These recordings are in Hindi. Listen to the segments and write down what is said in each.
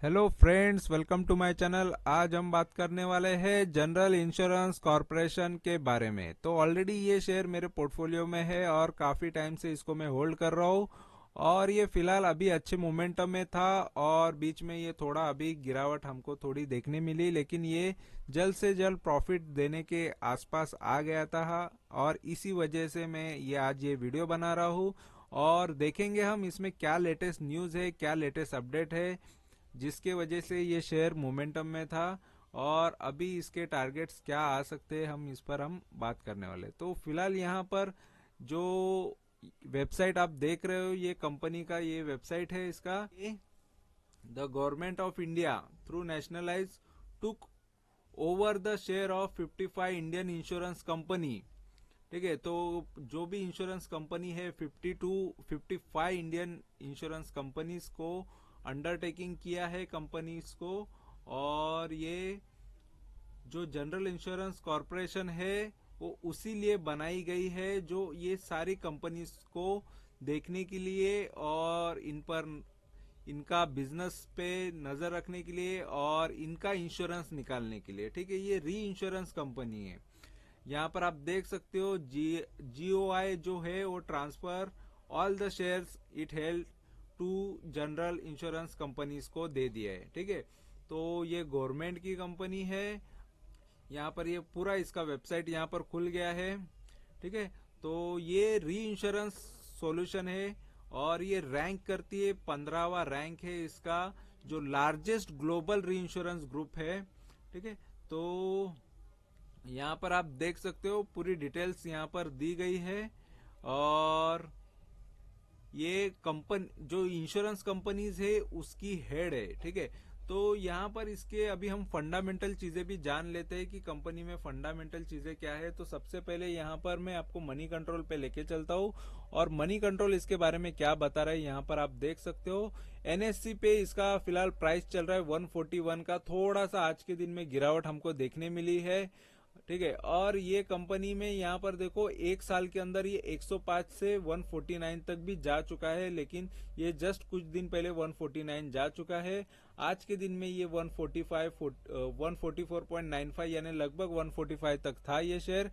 Hello friends, welcome to my channel. आज हम बात करने वाले हैं जनरल इंश्योरेंस कॉरपोरेशन के बारे में। तो ऑलरेडी ये शेयर मेरे पोर्टफोलियो में है और काफ़ी टाइम से इसको मैं होल्ड कर रहा हूँ। और ये फिलहाल अभी अच्छे मोमेंटम में था और बीच में ये थोड़ा अभी गिरावट हमको थोड़ी देखने मिली, लेकिन ये जल्द से जल्द प्रॉफिट देने के आसपास आ गया था। और इसी वजह से मैं ये आज ये वीडियो बना रहा हूँ। और देखेंगे हम इसमें क्या लेटेस्ट न्यूज़ है, क्या लेटेस्ट अपडेट है, जिसके वजह से ये शेयर मोमेंटम में था। और अभी इसके टारगेट्स क्या आ सकते हैं, हम इस पर हम बात करने वाले। तो फिलहाल यहाँ पर जो वेबसाइट आप देख रहे हो, ये कंपनी का ये वेबसाइट है। इसका the government of India through nationalise took over the share of 55 Indian insurance company. ठीक है, तो जो भी इंश्योरेंस कंपनी है 55 इंडियन इंश्योरेंस कंपनीज को अंडरटेकिंग किया है कंपनीज को। और ये जो जनरल इंश्योरेंस कॉरपोरेशन है वो उसी लिए बनाई गई है, जो ये सारी कंपनीज को देखने के लिए और इन पर इनका बिजनेस पे नजर रखने के लिए और इनका इंश्योरेंस निकालने के लिए। ठीक है, ये री इंश्योरेंस कंपनी है। यहाँ पर आप देख सकते हो जीओआई जो है वो transfer all the shares it held to general insurance companies को दे दिया है। ठीक है, तो ये गवर्नमेंट की कंपनी है। यहाँ पर ये पूरा इसका वेबसाइट यहाँ पर खुल गया है। ठीक है, तो ये री इंश्योरेंस सॉल्यूशन है और ये रैंक करती है, 15वां रैंक है इसका, जो लार्जेस्ट ग्लोबल री इंश्योरेंस ग्रुप है। ठीक है, तो यहाँ पर आप देख सकते हो पूरी डिटेल्स यहाँ पर दी गई है। और ये कंपनी जो इंश्योरेंस कंपनीज है उसकी हेड है। ठीक है, तो यहाँ पर इसके अभी हम फंडामेंटल चीजें भी जान लेते हैं कि कंपनी में फंडामेंटल चीजें क्या है। तो सबसे पहले यहाँ पर मैं आपको मनी कंट्रोल पे लेके चलता हूँ और मनी कंट्रोल इसके बारे में क्या बता रहा है यहाँ पर आप देख सकते हो। एनएससी पे इसका फिलहाल प्राइस चल रहा है 141 का। थोड़ा सा आज के दिन में गिरावट हमको देखने मिली है। ठीक है, और ये कंपनी में यहाँ पर देखो एक साल के अंदर ये 105 से 149 तक भी जा चुका है, लेकिन ये जस्ट कुछ दिन पहले 149 जा चुका है। आज के दिन में ये 144.95 यानी लगभग 145 तक था ये शेयर।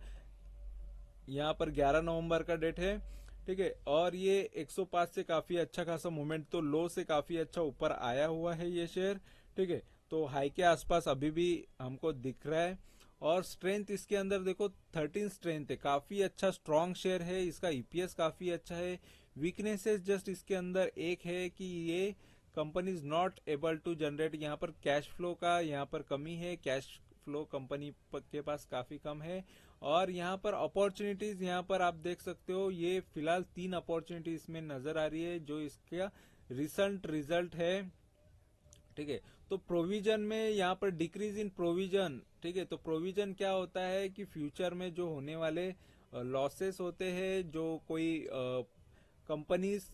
यहाँ पर 11 नवंबर का डेट है। ठीक है, और ये 105 से काफी अच्छा खासा मूवमेंट, तो लो से काफी अच्छा ऊपर आया हुआ है ये शेयर। ठीक है, तो हाई के आसपास अभी भी हमको दिख रहा है। और स्ट्रेंथ इसके अंदर देखो 13 स्ट्रेंथ है, काफी अच्छा स्ट्रॉन्ग शेयर है। इसका ईपीएस काफी अच्छा है। वीकनेसेस जस्ट इसके अंदर एक है कि ये company is not able to generate, यहाँ पर कैश फ्लो का यहाँ पर कमी है। कैश फ्लो कंपनी के पास काफी कम है। और यहाँ पर अपॉर्चुनिटीज यहाँ पर आप देख सकते हो, ये फिलहाल 3 अपॉर्चुनिटीज इसमें नजर आ रही है जो इसका रिसेंट रिजल्ट है। ठीक है, तो प्रोविजन में यहाँ पर डिक्रीज इन प्रोविजन। ठीक है, तो प्रोविजन क्या होता है कि फ्यूचर में जो होने वाले लॉसेस होते हैं, जो कोई कंपनीज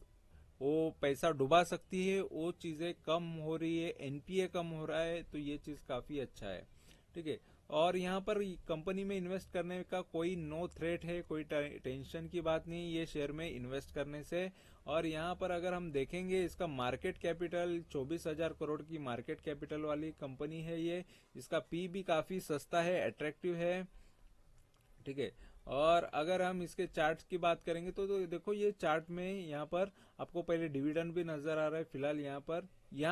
वो पैसा डुबा सकती है, वो चीजें कम हो रही है, एनपीए कम हो रहा है, तो ये चीज काफी अच्छा है। ठीक है, और यहाँ पर कंपनी में इन्वेस्ट करने का कोई नो थ्रेट है, कोई टेंशन की बात नहीं ये शेयर में इन्वेस्ट करने से। और यहाँ पर अगर हम देखेंगे इसका मार्केट कैपिटल 24,000 करोड़ की मार्केट कैपिटल वाली कंपनी है ये। इसका पी भी काफी सस्ता है, अट्रैक्टिव है। ठीक है, और अगर हम इसके चार्ट की बात करेंगे तो देखो ये चार्ट में यहाँ पर आपको पहले डिविडेंड भी नजर आ रहा है। फिलहाल यहाँ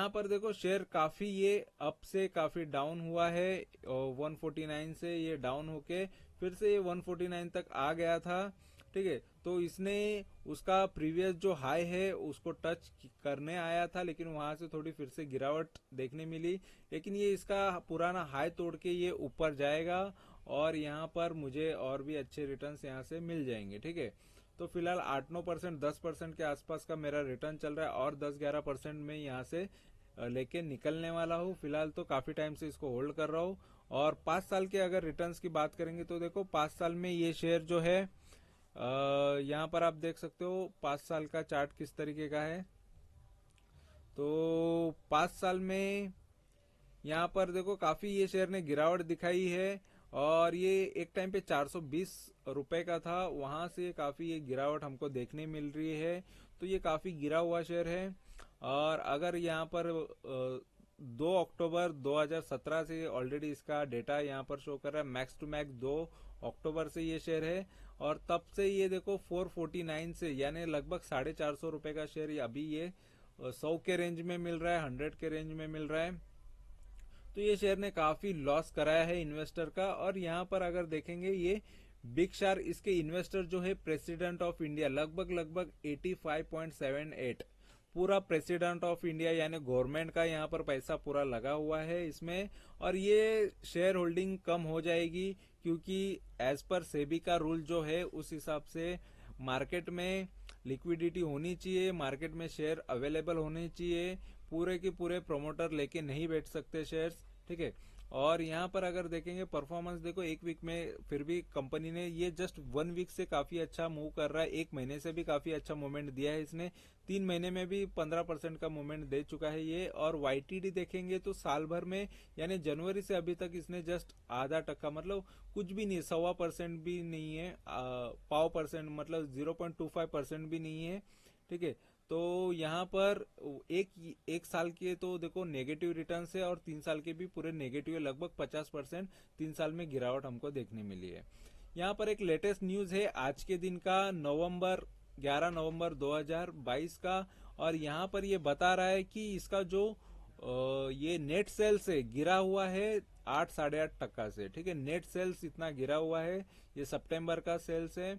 पर देखो शेयर काफी ये अप से काफी डाउन हुआ है, और 149 से ये डाउन होके फिर से ये 149 तक आ गया था। ठीक है, तो इसने उसका प्रीवियस जो हाई है उसको टच करने आया था, लेकिन वहां से थोड़ी फिर से गिरावट देखने मिली। लेकिन ये इसका पुराना हाई तोड़ के ये ऊपर जाएगा और यहाँ पर मुझे और भी अच्छे रिटर्न्स यहाँ से मिल जाएंगे। ठीक है, तो फिलहाल 8-9%, 10% के आसपास का मेरा रिटर्न चल रहा है और 10-11% में यहाँ से लेके निकलने वाला हूँ। फिलहाल तो काफी टाइम से इसको होल्ड कर रहा हूँ। और 5 साल के अगर रिटर्न्स की बात करेंगे तो देखो 5 साल में ये शेयर जो है यहाँ पर आप देख सकते हो 5 साल का चार्ट किस तरीके का है। तो 5 साल में यहाँ पर देखो काफी ये शेयर ने गिरावट दिखाई है। और ये एक टाइम पे 420 रुपए का था, वहां से काफी ये गिरावट हमको देखने मिल रही है। तो ये काफी गिरा हुआ शेयर है। और अगर यहाँ पर 2 अक्टूबर 2017 से ऑलरेडी इसका डेटा यहाँ पर शो कर रहा है। मैक्स टू मैक्स 2 अक्टूबर से ये शेयर है और तब से ये देखो 449 से यानी लगभग 450 रुपए का शेयर अभी ये 100 के रेंज में मिल रहा है, 100 के रेंज में मिल रहा है। तो ये शेयर ने काफी लॉस कराया है इन्वेस्टर का। और यहाँ पर अगर देखेंगे ये बिग शार इसके इन्वेस्टर जो है प्रेसिडेंट ऑफ इंडिया लगभग 85.78 पूरा प्रेसिडेंट ऑफ इंडिया यानी गवर्नमेंट का यहाँ पर पैसा पूरा लगा हुआ है इसमें। और ये शेयर होल्डिंग कम हो जाएगी क्योंकि एज पर सेबी का रूल जो है उस हिसाब से मार्केट में लिक्विडिटी होनी चाहिए, मार्केट में शेयर अवेलेबल होने चाहिए, पूरे के पूरे प्रोमोटर लेके नहीं बैठ सकते शेयर्स, ठीक है। और यहाँ पर अगर देखेंगे परफॉर्मेंस देखो एक वीक में फिर भी कंपनी ने ये जस्ट 1 वीक से काफी अच्छा मूव कर रहा है, 1 महीने से भी काफी अच्छा मूवमेंट दिया है इसने, 3 महीने में भी 15% का मूवमेंट दे चुका है ये। और वाईटीडी देखेंगे तो साल भर में यानी जनवरी से अभी तक इसने जस्ट आधा टक्का मतलब कुछ भी नहीं, 1.25% भी नहीं है, 0.5% मतलब 0.25% भी नहीं है, ठीक है। तो यहाँ पर एक साल के तो देखो नेगेटिव रिटर्न है और 3 साल के भी पूरे नेगेटिव है, लगभग 50% 3 साल में गिरावट हमको देखने मिली है। यहाँ पर एक लेटेस्ट न्यूज है आज के दिन का 11 नवंबर 2022 का। और यहाँ पर ये बता रहा है कि इसका जो ये नेट सेल्स है गिरा हुआ है 8-8.5% से, ठीक है। नेट सेल्स इतना गिरा हुआ है, ये सितंबर का सेल्स है।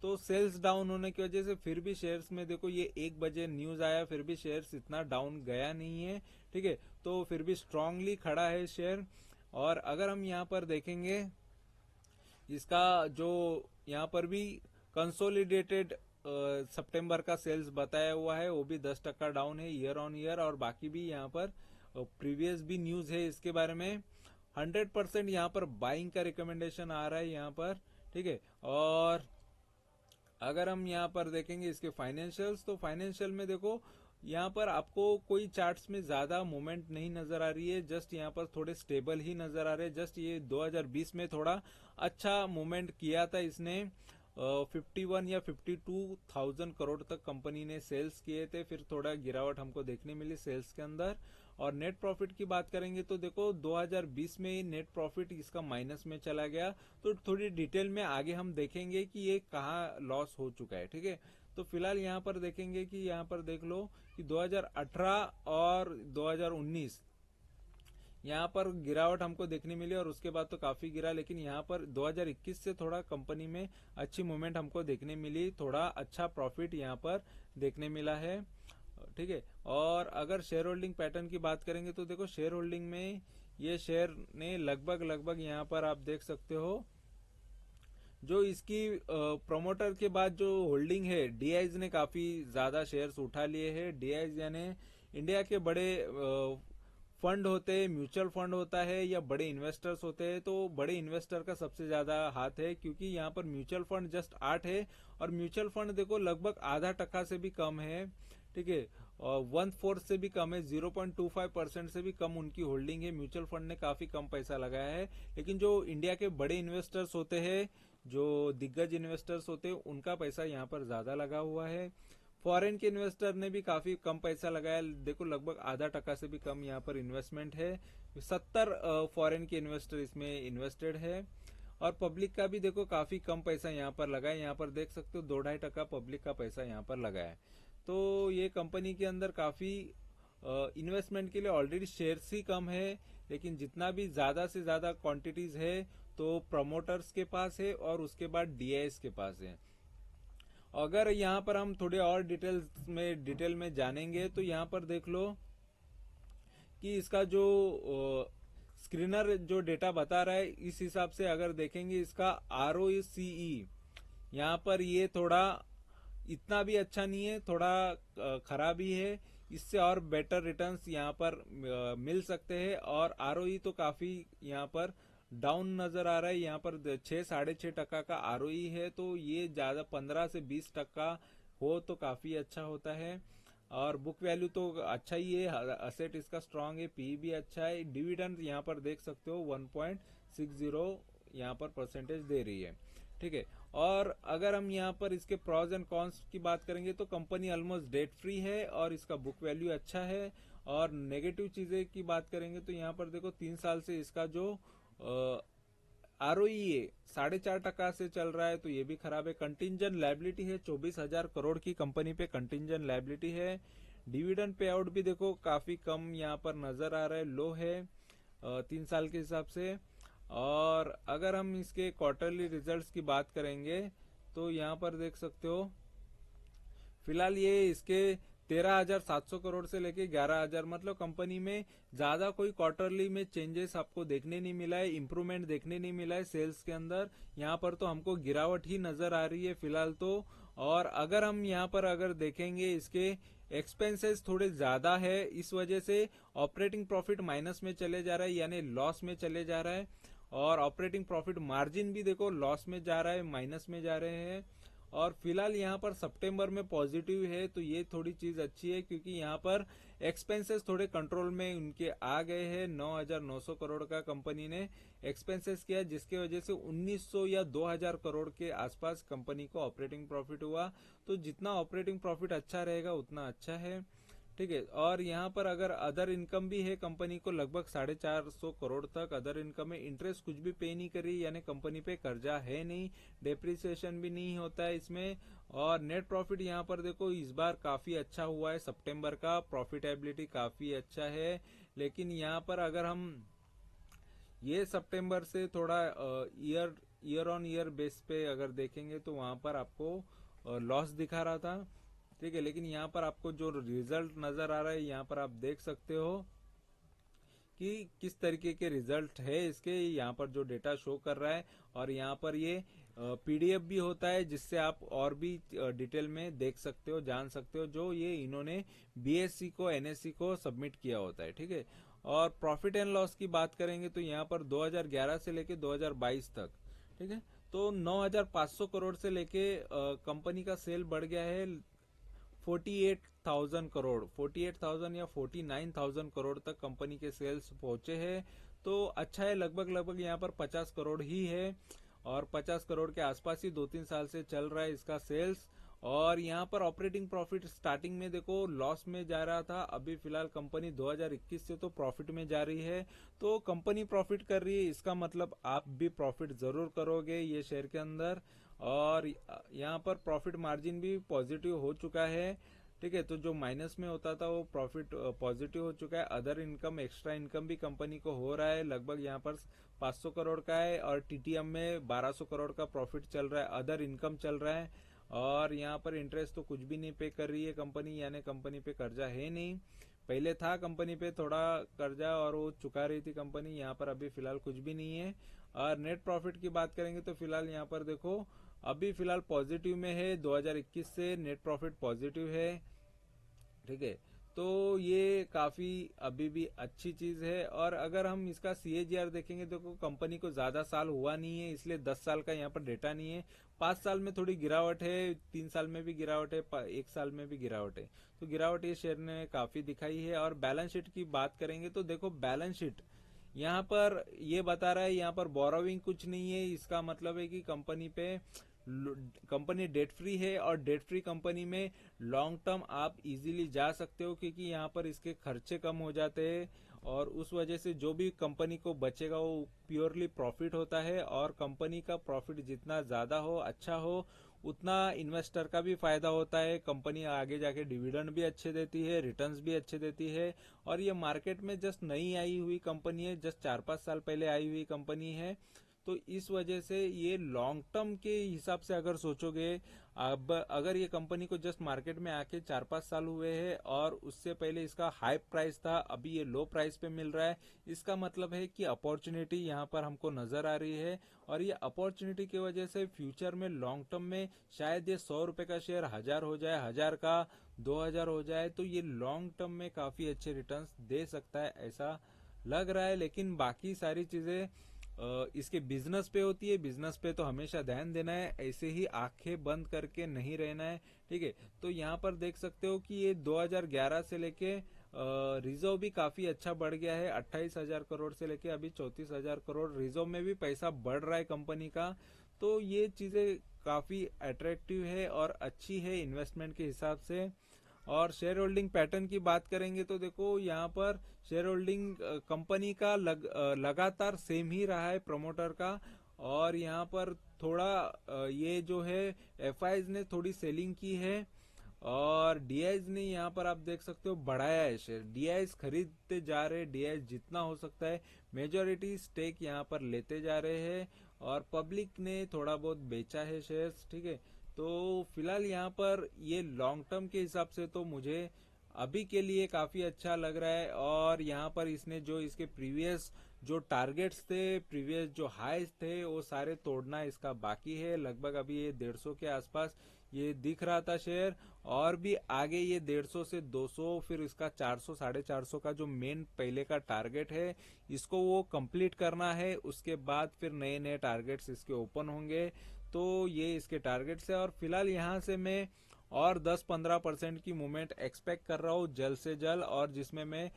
तो सेल्स डाउन होने की वजह से फिर भी शेयर्स में देखो ये 1 बजे न्यूज आया फिर भी शेयर्स इतना डाउन गया नहीं है, ठीक है। तो फिर भी स्ट्रांगली खड़ा है शेयर। और अगर हम यहाँ पर देखेंगे इसका जो यहाँ पर भी कंसोलिडेटेड सितंबर का सेल्स बताया हुआ है वो भी 10% डाउन है ईयर ऑन ईयर। और बाकी भी यहाँ पर प्रीवियस भी न्यूज है इसके बारे में। 100% यहाँ पर बाइंग का रिकमेंडेशन आ रहा है यहाँ पर, ठीक है। और अगर हम यहाँ पर देखेंगे इसके फाइनेंशियल्स तो फाइनेंशियल में देखो यहाँ पर आपको कोई चार्ट्स में ज्यादा मूवमेंट नहीं नजर आ रही है, जस्ट यहाँ पर थोड़े स्टेबल ही नजर आ रहे हैं। जस्ट ये 2020 में थोड़ा अच्छा मूवमेंट किया था इसने, 51 या 52,000 करोड़ तक कंपनी ने सेल्स किए थे, फिर थोड़ा गिरावट हमको देखने मिली सेल्स के अंदर। और नेट प्रॉफिट की बात करेंगे तो देखो 2020 में ही नेट प्रॉफिट इसका माइनस में चला गया। तो थोड़ी डिटेल में आगे हम देखेंगे कि ये कहाँ लॉस हो चुका है, ठीक है। तो फिलहाल यहाँ पर देखेंगे कि यहाँ पर देख लो कि 2018 और 2019 यहाँ पर गिरावट हमको देखने मिली और उसके बाद तो काफी गिरा, लेकिन यहाँ पर 2021 से थोड़ा कंपनी में अच्छी मूवमेंट हमको देखने मिली, थोड़ा अच्छा प्रॉफिट यहाँ पर देखने मिला है, ठीक है। और अगर शेयर होल्डिंग पैटर्न की बात करेंगे तो देखो शेयर होल्डिंग में ये शेयर ने लगभग यहाँ पर आप देख सकते हो जो इसकी प्रोमोटर के बाद जो होल्डिंग है डीआईज ने काफी ज्यादा शेयर्स उठा लिए हैं। डीआईज यानी इंडिया के बड़े फंड होते हैं, म्यूचुअल फंड होता है या बड़े इन्वेस्टर्स होते हैं, तो बड़े इन्वेस्टर का सबसे ज्यादा हाथ है क्योंकि यहाँ पर म्यूचुअल फंड जस्ट 8 है और म्यूचुअल फंड देखो लगभग आधा टक्का से भी कम है, ठीक है। और 1/4 से भी कम है, 0.25% से भी कम उनकी होल्डिंग है। म्यूचुअल फंड ने काफी कम पैसा लगाया है, लेकिन जो इंडिया के बड़े इन्वेस्टर्स होते हैं, जो दिग्गज इन्वेस्टर्स होते हैं, उनका पैसा यहाँ पर ज्यादा लगा हुआ है। फॉरेन के इन्वेस्टर ने भी काफी कम पैसा लगाया, देखो लगभग आधा टक्का से भी कम यहाँ पर इन्वेस्टमेंट है। 70 फॉरेन के इन्वेस्टर इसमें इन्वेस्टेड है। और पब्लिक का भी देखो काफी कम पैसा यहाँ पर लगा है, यहाँ पर देख सकते हो 2-2.5% पब्लिक का पैसा यहाँ पर लगा है। तो ये कंपनी के अंदर काफी इन्वेस्टमेंट के लिए ऑलरेडी शेयर्स ही कम है, लेकिन जितना भी ज्यादा से ज्यादा क्वांटिटीज है तो प्रमोटर्स के पास है और उसके बाद डीआईएस के पास है। अगर यहाँ पर हम थोड़े और डिटेल में जानेंगे तो यहाँ पर देख लो कि इसका जो स्क्रीनर जो डेटा बता रहा है इस हिसाब से अगर देखेंगे इसका ROCE यहाँ पर ये थोड़ा इतना भी अच्छा नहीं है, थोड़ा खराब ही है, इससे और बेटर रिटर्न्स यहाँ पर मिल सकते हैं। और ROE तो काफी यहाँ पर डाउन नजर आ रहा है, यहाँ पर 6-6.5% का ROE है, तो ये ज्यादा 15 से 20% हो तो काफी अच्छा होता है। और बुक वैल्यू तो अच्छा ही है, असेट इसका स्ट्रांग है, पी भी अच्छा है। डिविडेंड यहाँ पर देख सकते हो 1.60 यहाँ पर परसेंटेज दे रही है, ठीक है। और अगर हम यहाँ पर इसके प्रॉज एंड कॉन्स की बात करेंगे तो कंपनी ऑलमोस्ट डेट फ्री है और इसका बुक वैल्यू अच्छा है और नेगेटिव चीजें की बात करेंगे तो यहाँ पर देखो 3 साल से इसका जो आरओई 4.5% से चल रहा है, तो ये भी खराब है। कंटिंजेंट लायबिलिटी है 24,000 करोड़ की कंपनी पे कंटिंजेंट लायबिलिटी है। डिविडेंड पे आउट भी देखो काफी कम यहाँ पर नजर आ रहा है, लो है 3 साल के हिसाब से। और अगर हम इसके क्वार्टरली रिजल्ट्स की बात करेंगे तो यहाँ पर देख सकते हो फिलहाल ये इसके 13,700 करोड़ से लेके 11,000, मतलब कंपनी में ज्यादा कोई क्वार्टरली में चेंजेस आपको देखने नहीं मिला है, इंप्रूवमेंट देखने नहीं मिला है सेल्स के अंदर। यहाँ पर तो हमको गिरावट ही नजर आ रही है फिलहाल तो। और अगर हम यहाँ पर अगर देखेंगे इसके एक्सपेंसेस थोड़े ज्यादा है, इस वजह से ऑपरेटिंग प्रॉफिट माइनस में चले जा रहा है, यानी लॉस में चले जा रहा है। और ऑपरेटिंग प्रॉफिट मार्जिन भी देखो लॉस में जा रहा है, माइनस में जा रहे हैं। और फिलहाल यहाँ पर सितंबर में पॉजिटिव है, तो ये थोड़ी चीज अच्छी है, क्योंकि यहाँ पर एक्सपेंसेस थोड़े कंट्रोल में उनके आ गए हैं। 9,900 करोड़ का कंपनी ने एक्सपेंसेस किया, जिसके वजह से 1,900 या 2,000 करोड़ के आसपास कंपनी को ऑपरेटिंग प्रॉफिट हुआ। तो जितना ऑपरेटिंग प्रॉफिट अच्छा रहेगा उतना अच्छा है, ठीक है। और यहाँ पर अगर अदर इनकम भी है कंपनी को लगभग 450 करोड़ तक अदर इनकम है। इंटरेस्ट कुछ भी पे नहीं करी, यानी कंपनी पे कर्जा है नहीं, डेप्रिसिएशन भी नहीं होता है इसमें। और नेट प्रॉफिट यहाँ पर देखो इस बार काफी अच्छा हुआ है, सितंबर का प्रॉफिटेबिलिटी काफी अच्छा है। लेकिन यहाँ पर अगर हम ये सितंबर से थोड़ा ईयर ऑन ईयर बेस पे अगर देखेंगे तो वहां पर आपको लॉस दिखा रहा था, ठीक है। लेकिन यहाँ पर आपको जो रिजल्ट नजर आ रहा है, यहाँ पर आप देख सकते हो कि किस तरीके के रिजल्ट है इसके, यहाँ पर जो डेटा शो कर रहा है। और यहाँ पर ये पीडीएफ भी होता है, जिससे आप और भी डिटेल में देख सकते हो, जान सकते हो, जो ये इन्होंने बीएससी को एनएससी को सबमिट किया होता है, ठीक है। और प्रॉफिट एंड लॉस की बात करेंगे तो यहाँ पर 2011 से लेके 2022 तक, ठीक है, तो 9,500 करोड़ से लेके कंपनी का सेल बढ़ गया है 48,000 करोड़, 48,000 या 49,000 करोड़ तक कंपनी के सेल्स पहुंचे हैं। तो अच्छा है, लगभग लगभग यहाँ पर 50 करोड़ ही है, और 50 करोड़ के आसपास ही 2-3 साल से चल रहा है इसका सेल्स। और यहाँ पर ऑपरेटिंग प्रॉफिट स्टार्टिंग में देखो लॉस में जा रहा था, अभी फिलहाल कंपनी 2021 से तो प्रॉफिट में जा रही है। तो कंपनी प्रॉफिट कर रही है, इसका मतलब आप भी प्रॉफिट जरूर करोगे ये शेयर के अंदर। और यहाँ पर प्रॉफिट मार्जिन भी पॉजिटिव हो चुका है, ठीक है। तो जो माइनस में होता था वो प्रॉफिट पॉजिटिव हो चुका है। अदर इनकम, एक्स्ट्रा इनकम भी कंपनी को हो रहा है, लगभग यहाँ पर 500 करोड़ का है। और टीटीएम में 1200 करोड़ का प्रॉफिट चल रहा है, अदर इनकम चल रहा है। और यहाँ पर इंटरेस्ट तो कुछ भी नहीं पे कर रही है कंपनी, यानी कंपनी पे कर्जा है नहीं। पहले था कंपनी पे थोड़ा कर्जा और वो चुका रही थी कंपनी, यहाँ पर अभी फिलहाल कुछ भी नहीं है। और नेट प्रॉफिट की बात करेंगे तो फिलहाल यहाँ पर देखो अभी फिलहाल पॉजिटिव में है, 2021 से नेट प्रॉफिट पॉजिटिव है, ठीक है। तो ये काफी अभी भी अच्छी चीज है। और अगर हम इसका सीएजीआर देखेंगे तो कंपनी को ज्यादा साल हुआ नहीं है, इसलिए 10 साल का यहाँ पर डेटा नहीं है। 5 साल में थोड़ी गिरावट है, 3 साल में भी गिरावट है, 1 साल में भी गिरावट है। तो गिरावट ये शेयर ने काफी दिखाई है। और बैलेंस शीट की बात करेंगे तो देखो बैलेंस शीट यहाँ पर ये बता रहा है, यहाँ पर बोरोविंग कुछ नहीं है, इसका मतलब है कि कंपनी डेट फ्री है। और डेट फ्री कंपनी में लॉन्ग टर्म आप इजीली जा सकते हो, क्योंकि यहाँ पर इसके खर्चे कम हो जाते हैं। और उस वजह से जो भी कंपनी को बचेगा वो प्योरली प्रॉफिट होता है। और कंपनी का प्रॉफिट जितना ज्यादा हो, अच्छा हो, उतना इन्वेस्टर का भी फायदा होता है। कंपनी आगे जाके डिविडेंड भी अच्छे देती है, रिटर्न्स भी अच्छे देती है। और ये मार्केट में जस्ट नई आई हुई कंपनी है, जस्ट 4-5 साल पहले आई हुई कंपनी है। तो इस वजह से ये लॉन्ग टर्म के हिसाब से अगर सोचोगे, अब अगर ये कंपनी को जस्ट मार्केट में आके 4-5 साल हुए हैं और उससे पहले इसका हाई प्राइस था, अभी ये लो प्राइस पे मिल रहा है, इसका मतलब है कि अपॉर्चुनिटी यहाँ पर हमको नजर आ रही है। और ये अपॉर्चुनिटी की वजह से फ्यूचर में लॉन्ग टर्म में शायद ये 100 रुपए का शेयर 1,000 हो जाए, 1,000 का 2,000 हो जाए, तो ये लॉन्ग टर्म में काफी अच्छे रिटर्न्स दे सकता है, ऐसा लग रहा है। लेकिन बाकी सारी चीजें इसके बिजनेस पे होती है, बिजनेस पे तो हमेशा ध्यान देना है, ऐसे ही आंखें बंद करके नहीं रहना है, ठीक है। तो यहाँ पर देख सकते हो कि ये 2011 से लेके रिजर्व भी काफी अच्छा बढ़ गया है, 28,000 करोड़ से लेके अभी 34,000 करोड़ रिजर्व में भी पैसा बढ़ रहा है कंपनी का। तो ये चीजें काफी अट्रैक्टिव है और अच्छी है इन्वेस्टमेंट के हिसाब से। और शेयर होल्डिंग पैटर्न की बात करेंगे तो देखो यहाँ पर शेयर होल्डिंग कंपनी का लगातार सेम ही रहा है प्रमोटर का। और यहाँ पर थोड़ा ये जो है एफआईज ने थोड़ी सेलिंग की है और डीआईज ने यहाँ पर आप देख सकते हो बढ़ाया है शेयर। डीआईज खरीदते जा रहे हैं, डीआईज जितना हो सकता है मेजोरिटी स्टेक यहाँ पर लेते जा रहे हैं और पब्लिक ने थोड़ा बहुत बेचा है शेयर्स, ठीक है। तो फिलहाल यहाँ पर ये लॉन्ग टर्म के हिसाब से तो मुझे अभी के लिए काफी अच्छा लग रहा है। और यहाँ पर इसने जो इसके प्रीवियस जो टारगेट्स थे, प्रीवियस जो हाइज थे, वो सारे तोड़ना इसका बाकी है। लगभग अभी ये 150 के आसपास ये दिख रहा था शेयर, और भी आगे ये 150 से 200, फिर इसका 400 450 का जो मेन पहले का टारगेट है इसको वो कंप्लीट करना है। उसके बाद फिर नए नए टारगेट्स इसके ओपन होंगे। तो ये इसके टारगेट्स है और फिलहाल यहाँ से मैं और 10-15% की मूवमेंट एक्सपेक्ट कर रहा हूँ जल्द से जल्द, और जिसमें मैं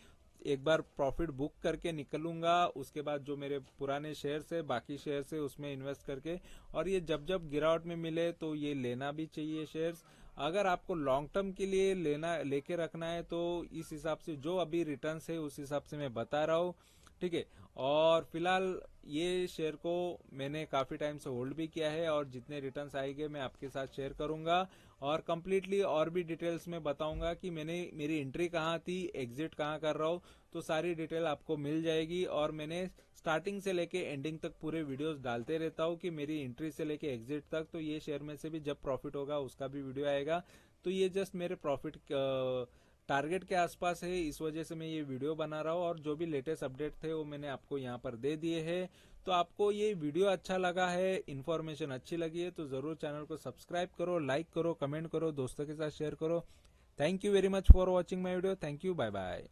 एक बार प्रॉफिट बुक करके निकलूंगा। उसके बाद जो मेरे पुराने शेयर है, बाकी शेयर है, उसमें इन्वेस्ट करके, और ये जब जब गिरावट में मिले तो ये लेना भी चाहिए शेयर्स। अगर आपको लॉन्ग टर्म के लिए लेना लेके रखना है तो इस हिसाब से जो अभी रिटर्न्स है उस हिसाब से मैं बता रहा हूँ, ठीक है। और फिलहाल ये शेयर को मैंने काफी टाइम से होल्ड भी किया है और जितने रिटर्न्स आएंगे मैं आपके साथ शेयर करूंगा और कंप्लीटली और भी डिटेल्स में बताऊंगा कि मैंने मेरी एंट्री कहाँ थी, एग्जिट कहाँ कर रहा हूँ, तो सारी डिटेल आपको मिल जाएगी। और मैंने स्टार्टिंग से लेके एंडिंग तक पूरे वीडियोस डालते रहता हूँ कि मेरी एंट्री से लेके एग्जिट तक, तो ये शेयर में से भी जब प्रॉफिट होगा उसका भी वीडियो आएगा। तो ये जस्ट मेरे प्रॉफिट टारगेट के आसपास है, इस वजह से मैं ये वीडियो बना रहा हूँ। और जो भी लेटेस्ट अपडेट थे वो मैंने आपको यहाँ पर दे दिए हैं। तो आपको ये वीडियो अच्छा लगा है, इन्फॉर्मेशन अच्छी लगी है तो जरूर चैनल को सब्सक्राइब करो, लाइक करो, कमेंट करो, दोस्तों के साथ शेयर करो। Thank you very much for watching my video. Thank you, bye bye.